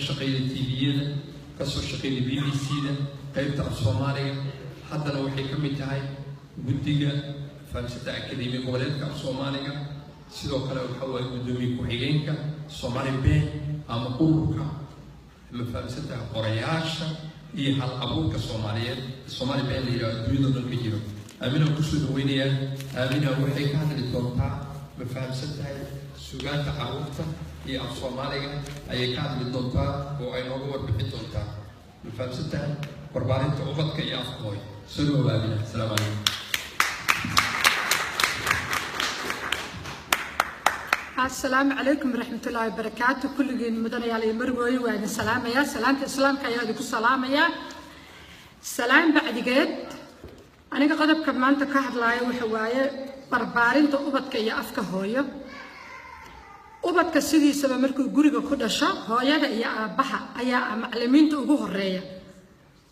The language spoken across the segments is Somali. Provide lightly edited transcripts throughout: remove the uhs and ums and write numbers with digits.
كشقيل التيفية كسر شقيل BBC ده قيبت الصومالية حتى لو وحي كم تهاي بديجة فلسطة أكاديمية ولدك الصومالية سيدو كلا وحول قدومي كوحيجينك الصومالي بين أما قولك أما فلسطة قرياشة هي هالأبوك الصومالي بين اللي يريدون الكثير أمينة كسر وينيا أمينة وحي كانت للتوقع مفلسطة سجات عروضة هي الصومالية أي كانت للتوقع وأي نور بحيث مفلسطة قربانين تعوضك يا أخوي سلوا بابنا السلام عليكم. السلام عليكم ورحمة الله وبركاته. كل جين مدن يالي مروي وعد السلام يا سلام الإسلام كيا ديك السلام يا سلام بعد جد. أنا قدب كمان تكهد لاي وحواية بربارين تعوضك يا أفكه هوية. عوضك سيدي سبب مركو جوري كده شا هوية يا أبها يا معلمين تقوه الرية.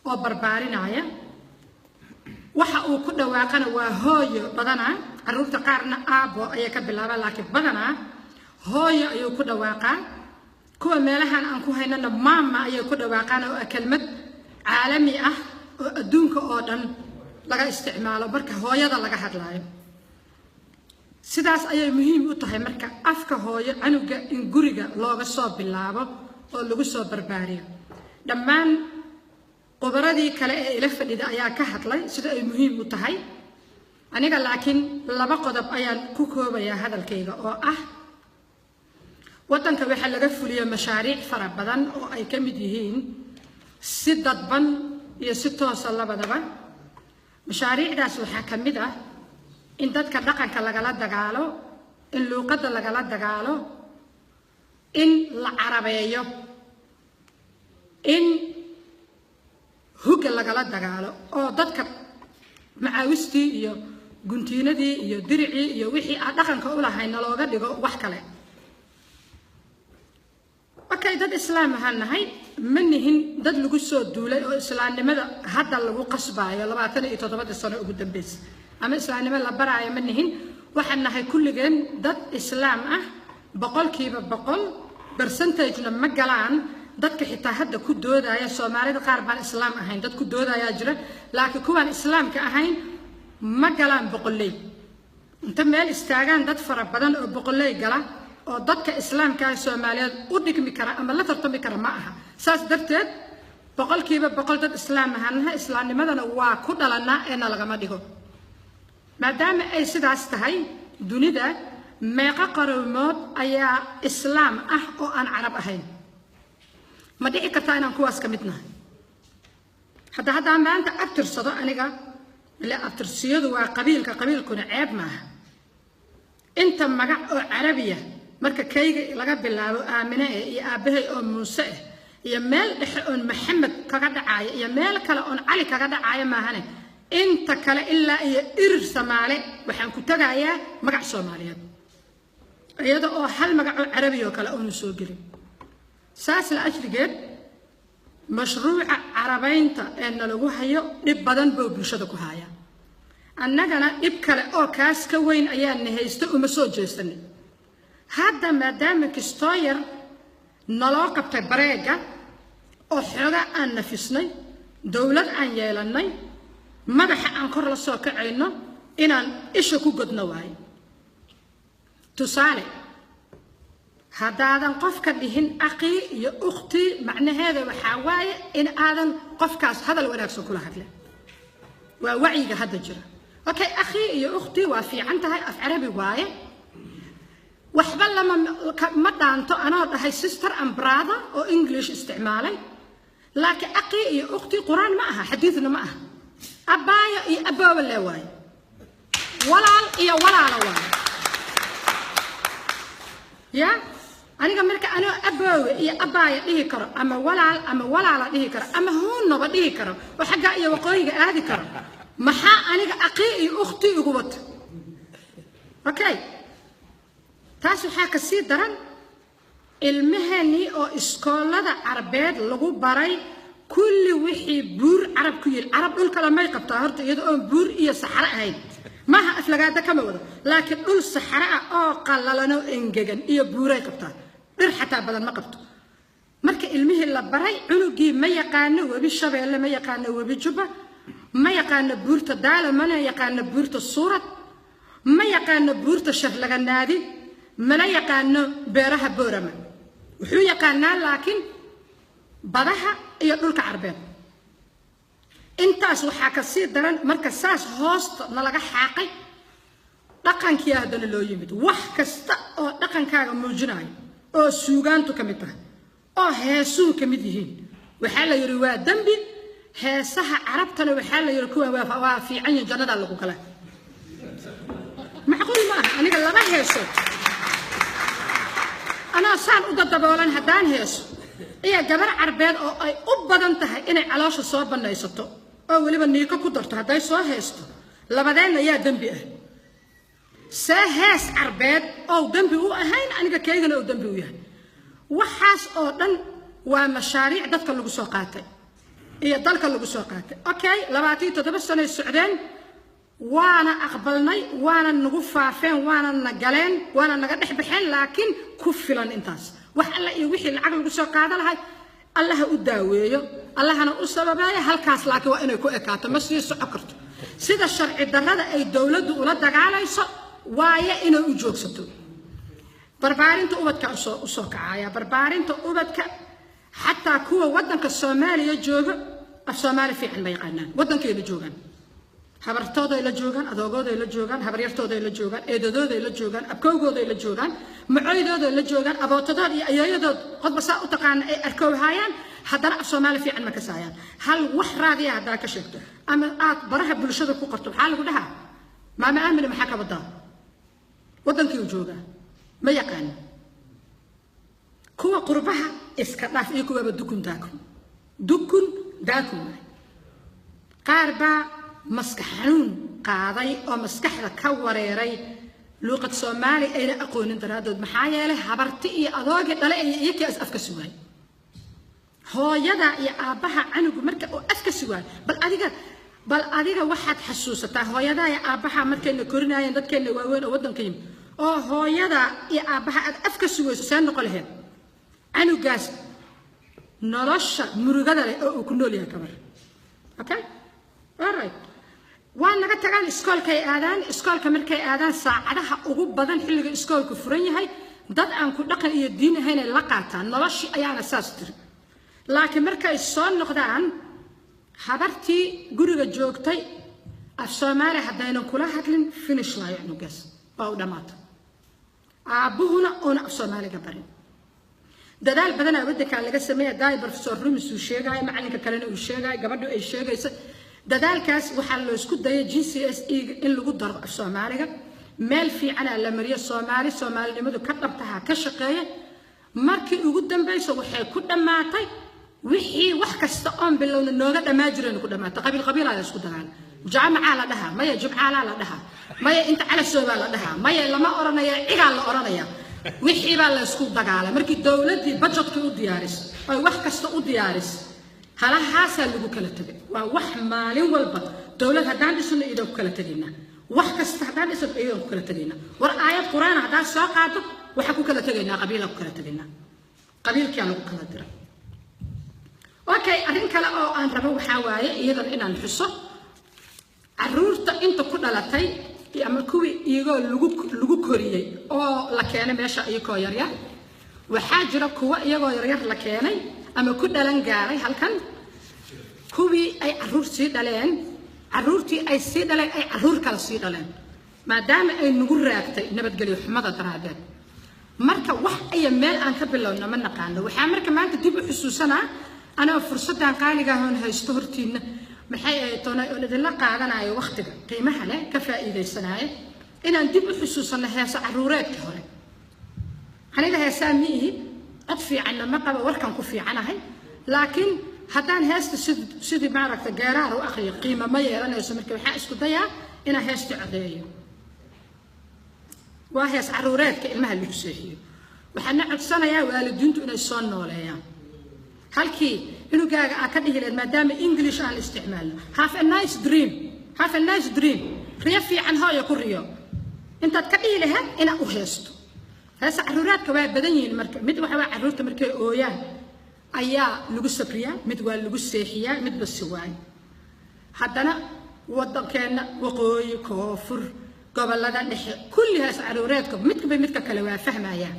وبربارين عيا. waxa uu ku dhawaaqana waa hooyo badana caruurta qaarna aabo ay ka bilaabaan laakiin badana hooyo ayuu ku dhawaaqaa kuwa meelahan aan ku haynana maama ayay ku dhawaaqaan oo kelmad caalami ah oo adduunka oo dhan laga isticmaalo marka hooyada laga hadlaayo sidaas ayay muhiim u tahay marka afka hooyo canuga in guriga looga soo bilaabo oo lagu soo barbaariyo dhammaan قبرتي كلا إلى فديد أيا كهتلاي سيدا مهم وتهاي أنا قال لكن لما قدب أيا كوكو بيا هذا الكيغا أو وطن كبيح لقى فوليا مشاريع فرب بدن أو أي كم يدهين سدد بن يستو صلى بدبا مشاريع داس الحكم ده إن تذكر دقن كلا دقالو إن لوقت لقلا دقالو إن العربية إن هوك لقلا دقالو أو dadka macawistii iyo guntiinadii iyo diricii iyo wixii aan dhaqanka u lahayn looga dhigo wax kale okay dad islaam ahanahay manihin dad lagu soo duulay oo islaamnimada hadda lagu qasbaayo 27 sano ugu dambeys ama islaamnimada la baraayo manihin waxaan nahay kulligeen dad islaam ah boqolkiiba boqol percentage-na ma galaan dadka xitaa hadda ku doodaya Soomaalida qaar baan islaam ahayn dad ku doodaya jira laakiin kuwan islaamka ahayn ma galaan boqolay inta meel istaagaan dad fara badan oo boqolay gala oo dadka islaamka Soomaaliyeed u dhigmi kara ama la tartami kara ma aha saas darteed boqolkiiba boqol dad islaam ahanahay islaamnimadana waa ku dhalanaa ee laga ma dhigo maadaama ay sidaas tahay dunida meeqa qaroomood ayaa islaam ah oo aan carab ahayn ما دي كتاين أنكو أسكمتنا هذا ما أنت أكتر صدق أنيقا لا أكتر سيد وقبيل كقبيل كنا عيب معه أنت مجا عربية مركا كي لقى بالله آمنة يا أبيه أم موسى يا مال أن محمد كقد عاية يا مال كلا أن علي كقد عاية ما هني أنت كلا إلا إرث مالي وحن كنت جاية مجا سوماليات يدا أو حل مجا عربية كلا أن سوقري ساس الأجريجات مشروع عربينتا إن لو هيو نبضن بوبلشدكو هايا أنا جانا إبكار أو كاس كوين أيان نهيست ومسوج جستني هذا ما دام كستاير نلاقة تبريجا أو حاجة أن نفسني دولة أن يلني ما رح أنكر للسوق عينه إن إيشكو قد نواي تصالح هذا قف كدهن أخي يا أختي معنى هذا وحواي إن هذا قف كاس هذا الورق سكول هذا ووعي هذا جرا أوكي أخي يا أختي وفي عنتها في عربي واي وحبل لما مدة أنت أنا هاي سيستر أم براذر أو إنجليش استعمالي لكن أخي يا أختي قرآن معها حديثنا معها أبايا يا أبا ولا واي ولا واي يا أنا قمرك أنا أبوي يا أباي ليه كرا أما ولا ليه كرا أما هون نبى ليه كرا وحاجة يا وقاية هذه كرا محا أنا أقي أختي يقوت أوكي تاسو حاجة سيد درن المهني أو إسكولة عربية لغو براي كل وحي بور عرب كيل عرب دول كلام يقبطهرت يدو بور إيه صحراء هاي ما أفلقات كم وده لكن دول صحراء قللنا إنجعن إيه بورا يقبطه غير حتى بدل ما قبطه مركي ilmihii la baray cunugii ma yaqaano webi shabeelle ma yaqaano webi juba ma yaqaano buurta daalo mana yaqaano buurta suurad ma yaqaano buurta sharlaganaadi mana yaqaano beeraha boorama wuxuu yaqaanaa laakiin badaha iyo dhulka carbeed intaas waxaa ka sii daran marka saas hoosta nalaga xaaqay dhaqankii haddana loo yimid wax kasta oo dhaqankaaga muujinayo oo suugaantu ka mid tahay oo heesuu ka mid yihiin waxaa la yidhi waa dembi heesaha carabtana waxaa la yidhi kuwan waa fiican yihiin jannada lagu gala macquul ma aha aniga laba heeso anaa saan u dadaboolan haddaan heeso iyo gabar carbeed oo ay u badan tahay inay caloosha soo banaysato oo weliba niiko ku darto hadday soo heesto labadeenna ayaa dembi ah see hees carbeed oo dembi u ahayn aniga kaygana oo dembi u yahay waxaas oo dhan waa mashaariic dadka lagu soo qaatay iyo dalka lagu soo qaatay okay 27 sano socdeen waana aqbalnay waana nagu faafeen waana nagaleen waana naga dhex baxeen laakiin ku filan intaas wax alla iyo wixii lacag lagu soo qaada lahay allaha u daaweeyo allahana u sababeeyo halkaas laakiin waa inay ku ekaato ma sii socon karto sida sharci darrada ay dawladdu ula dagaalayso waaye inay u joogsato barbaarinta ubadka u soo kacaya barbaarinta ubadka xataa kuwa wadanka Soomaaliya jooga af Soomaali fiican bay yaqaanaan wadankeeda joogan habartooda ay la joogan adoogooda ay la joogan habaryartooda ay la joogan eedadooda ay la joogan abkowgooda ay la joogan macoydooda ay la joogan abootadooda iyo ayeeyadood qodba saa u taqaan ay arkowhayaan haddana af Soomaali fiican ma ka saayaan hal wax raadiya haddaa ka sheegto ama aad baraha bulshada ku qorto waxaa lagu dhahaa maama aamin maxaa ka badaa wadankii jooga ma yaqaan kuwa qurbaha iska dhaaf iyo kuwa dukun daakun qaarba maskaxanuun qaaday oo maskaxda ka wareeray luqad Soomaali ayna aqoonin daraadood maxaa yeelay habarti iyo adooga dhale ay iyaga afka suway hooyada iyo aabaha canugu marka oo afka suway bal adiga waxaad xasuusataa hooyada iyo aabaha markayna korinaayeen dadkeena waaweyn oo wadanka yimid oo hooyada iyo aabaha aad afka sugayso seen noqon lahayd canugaas nolosha murugada leh oo ku nool yahay kabar okay all right waan naga tagaan iskoolka markay aadaan saacadaha ugu badan xilliga iskoolku furan yahay dad aan ku dhaqan iyo diin ahayn la qaataan noloshii ayaana saas tir laakiin markay soo noqdaan habartii guriga joogtay af Soomaali haddaynan kula hadlin finish la canugaas oo dhamaata aabuhuna ona af Soomaaliga barin dadaal badan oo waddanka laga sameeyay daay professor Rumis uu sheegay macalinka kalena uu sheegay gabadhu ay sheegaysa dadaalkaas waxa loo isku dayay GCSE in lagu daro af Soomaaliga meel fiican la mariyo Soomaalinimadu ka dhabtaha ka shaqeeya markii ugu dambeysay waxay ku dhamaatay wixii wax kasta oo bilowna nooga dhamaa jireen ku dhamaatay qabiil ay isku dagaal jaamaca la dhaha maya jumcaala la dhaha maya inta cala sooba la dhaha maya lama oranaya cigaal la oranaya wixii baa la isku dagaalay markii dawladii budgetka u diyaarisay ay wax kasta u diyaarisay halahaas lagu kala tagay waa wax maalin walba dawlad hadaan dhisno idoo kala tagayna wax kasta hadaan dhisno idoo kala tagayna war aayad quraan hadaan soo qaato waxa ku kala tagayna qabiil ku kala tagayna qabiilkii lagu kala diray okay arrin kale oo aan rabo waxa waaye iyadoo inaan xuso caruurta inta ku dhalatay ama kuwii iyagoo lagu koriyay oo la keenay meesha iyagoo yaryar waxaa jira kuwa iyagoo yaryar la keenay ama ku dhalan gaaray halkan kuwii ay caruur sii dhaleen caruurtii ay sii dhaleen ay caruur kale sii dhaleen maadaama ay nagu raagtay nabadgelyo xumada daraadeed marka wax ay meel aan ka bilowno ma naqaano waxa marka maanta dib u xusuusanaa ana fursadan qaaliga ah oo haysto hortiina maxay ay toonay oo idinla qaadanayo waqtiga qiimaha leh ka faa'iideysanayo inaan dib u xusuusano heesa caruureedka hore aniga heesaa miihi cod fiican ma qabo warkan ku fiicanahay laakiin haddaan heesta sidii maaragta gaaraar u akhriyo qiimo ma yeelanayso marka waxaa isku dayaa inaan heesta codeeyo waa hees caruureedka ilmaha lagu seexiyo waxaana codsanayaa waalidiintu inay soo nooleeyaan halkii inugaaga ka dhihileed maadaama English aan isticmaalno have a nice dream riya fiican hooyo ku riyo intaad ka dhihi lahayd ina u heesto heesa caruuraadka waa badan yihiin marka mid waxa caruurta markay ooyaan ayaa lagu sabriyaa mid waa lagu seexiyaa mid bas waay haddana waddankeena waqooyi koonfur gobolada dhexe kulli hees caruureedka midka kale waa fahmayaan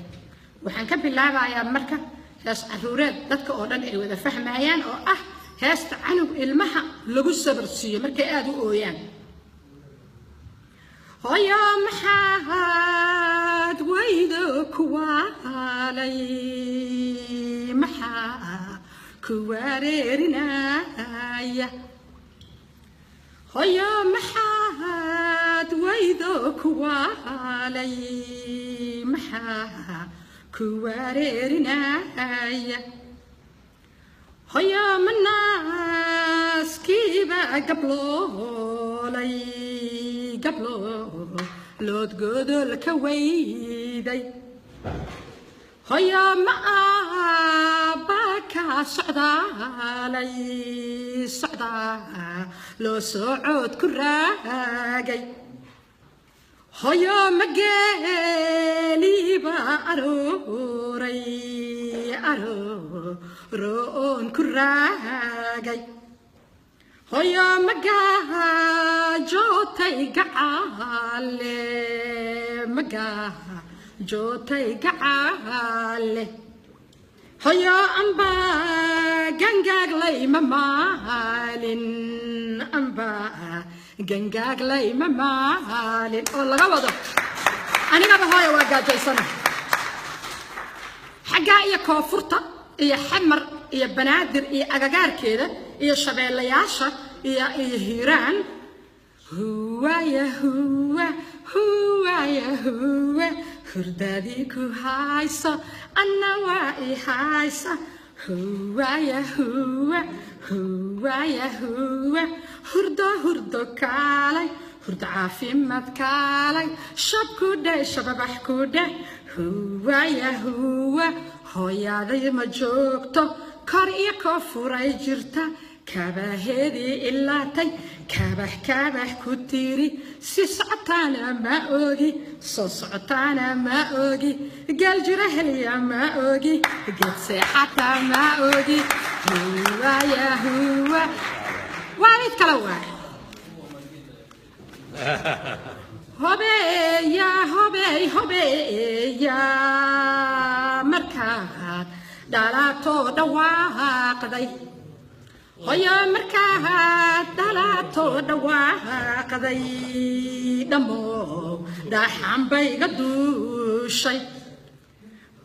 waxaan ka bilaabayaa marka hees caruureed dadka oo dhan ay wada fahmayaan oo ah heesta canug ilmaha lagu sabarsiiyo markay aad u ooyaan hooyo maxaad waydo kuwaalay maxaa ku wareerinaya hooyo maxaad waydo kuwaalay maxaa ku wareerinaya hooyo manaaskiiba gabloolay gablo lood godol ka weyday hooyo ma aabba ka socdaalay socdaa loo socod ku raagay hooyo ma geeliba arooray arooroon ku raagay hooyo ma gaajootay gacaale ma gaajootay gacaale hooyo amba gangaaglay ma maalin amba gangaaglay ma maalin oo laga wado anigaba hooyo waa gaajaysana xaggaa iyo koonfurta iyo xamar iyo banaadir iyo agagaarkeeda iyo shabeellayaasha iyo hiiraan huwaya huwa huwaya huwa hurdadii ku hayso anna waa i haysa huwaya huwa huwaya huwa hurdo kaalay hurdo caafimaad kaalay shab ku dheh shababax ku dheh huwaya huwa hooyaday ma joogto kor iyo koonfuray jirta kabaheedii ilaatay kabax ku tiri si socotaana ma ogi soo socotaana ma ogi gaal jira heliya ma ogi geed seexata ma ogi huwaya huwa waa mid kale waay hobeeya markaad dhalaatoo dhawaaqday hooyo markaad dhalaatoo dhawaaqday dhammow dhaxan bayga duushay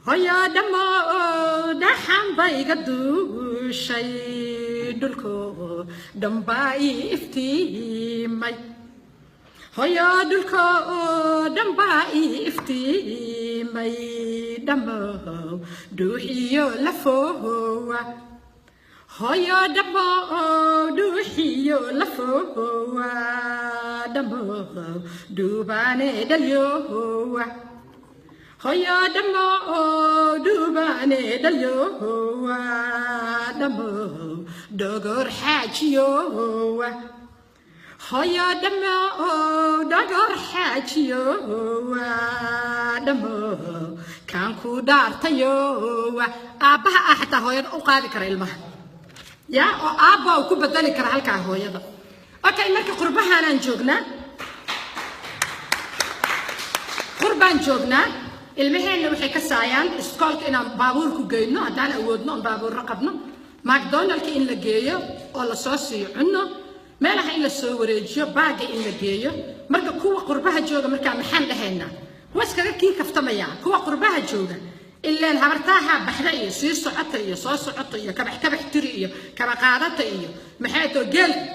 hooyo dhammow dhaxan bayga duushay dhulkoo dhanbaa ii iftiimay hooyo dhulkoo dhanbaa ii iftiimay dhammow dhuuxiyo lafoowa hooyo dhammow dhuuxiyo lafoowa dhammow dhuubaane dhalyowa hooyo dhammow dhuubaane dhalyowa dhammow dhogor xaajiyowa hooyo dhammow dhogor xaajiyowa dhammow kaan ku dhaartayowa aabbaha ah xataa hooyada u qaadi kara ilmaha yaa oo aabba uu ku bedeli kara halkaa hooyada okay marka qurbahaanaan joognaa qurbaan joognaa ilmaheenna waxay ka saayaan iskoolka inaan baabuur ku geyno haddaan awoodno oon baabuurro qabno macdonaldka in la geeyo oo la soo siiyo cunno meelaha in la soo wareejiyo baaga in la geeyo marka kuwa qurbaha jooga markaa maxaan dhahaynaa waskaga kii kaftamaya kuwa qurbaha jooga ilaan habartaaha baxda iyo sii socota iyo soo socota iyo kabax tiri iyo kaba qaadata iyo maxay too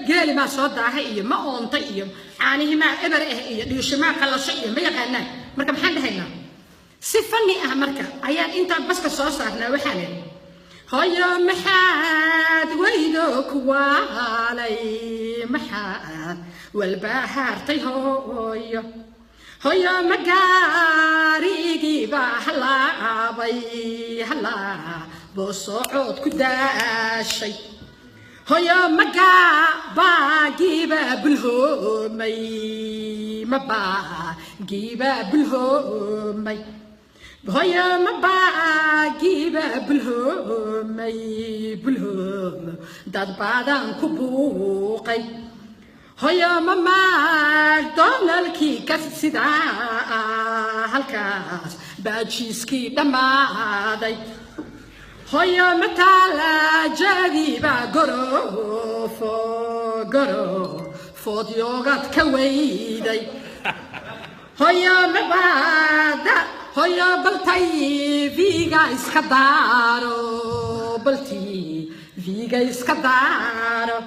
geeli ma soo daahay iyo ma oonta iyo caanihi ma eber iyo dhiishimaa qalasho iyo ma yaqaanaan marka maxaan dhahaynaa si fanni ah marka ayaan inta baska soo saarnaa waxaan idhi hooyo maxaad waydo kuwaalay maxaad walbahaartay hooyo hooyo magaarigiiba halaabay boo socod ku daashay hooyo magabaagiiba bulhoomay mabaagiiba bulhoomay هيا ما باقيبة بالهوم داد بعدان كبوقي هيا ما ماكدونالدكي كسيدا هالكاس باجيسكي دمادي هيا متالا جديبة غرو ديوغات كويدي هيا مبادا هيا بلتي فيغا اسكدارو بلتي فيغا اسكدارو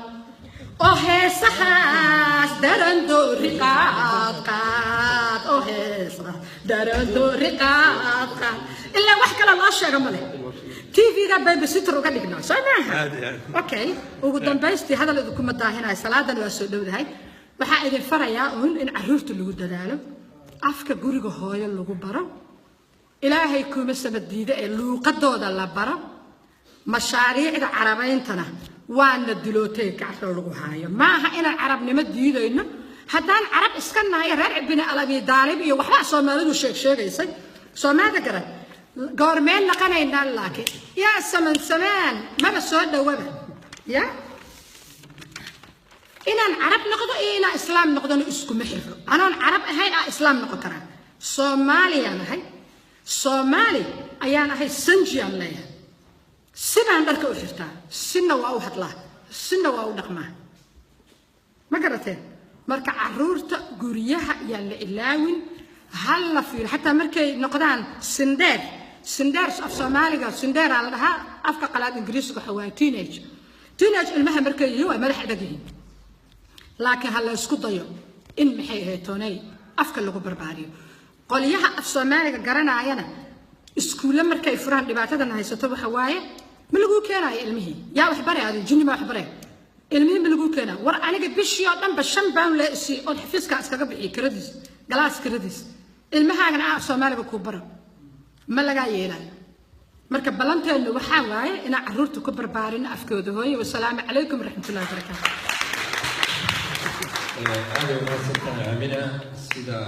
اوه سحاس درندو رقاد قاد اوه سحاس درندو رقاد قاد إلا وحكا الله شيء ماله تي في بيبي سيتر وقاعد يقنع سامع اوكي وقدام بايستي هذا اللي كنا داهنا صلاة واسودو هاي waxaa idin farayaa in caruurta lagu dadaalo afka guriga hooyo lagu baro ilaahay kuma sabadiida ee luuqadooda la baro mashaariicda carabeyntana waana dilootay gacanta lagu haayo maaha inaan carabnimo diidayno haddaan carab iska nahay reer ibn alabi daalib iyo waxba Soomaalidu sheegaysay Soomaalida garan goormeen naqanayna laakiin yaa samaan maba soo dhawaba yaa إن العرب نقضوا إن الإسلام نقضوا إسكو محفر أنا العرب هاي الإسلام نقض كرا صومالي أنا هاي صومالي أيانا هاي سنجي الله سنة عندك وحفتها سنة وأوحد الله سنة وأودق ما قرأتين مركع عرورة جوريها يعني إلاوين هلا في حتى مركع نقدان سندار في صومالي قال سندار على ها أفكار قلاد إنجليزي وحواه تينيج المها مركع هو ملح دقيق لكن هلا اسكو ضيو إن محي هيتوني أفكار لغو برباريو قوليها أفصومالي قرانايانا اسكولا مركا فران دبعتادنا هيستوبو حوايا ملغو كينا علمي يا وحبري هذا الجني ما وحبري علمي ملغو كينا ور أنا بشي أدم بشم بان لا سي أون حفيز كاس كقبل كرديس جلاس كرديس المها أنا أفصومالي بكوبرا ما لقى يلا مركب بلانتي اللي وحوايا إن عرورتو كبر بارين أفكار دهوي والسلام عليكم ورحمة الله وبركاته. هذا ما سنتنا عمنا سيدا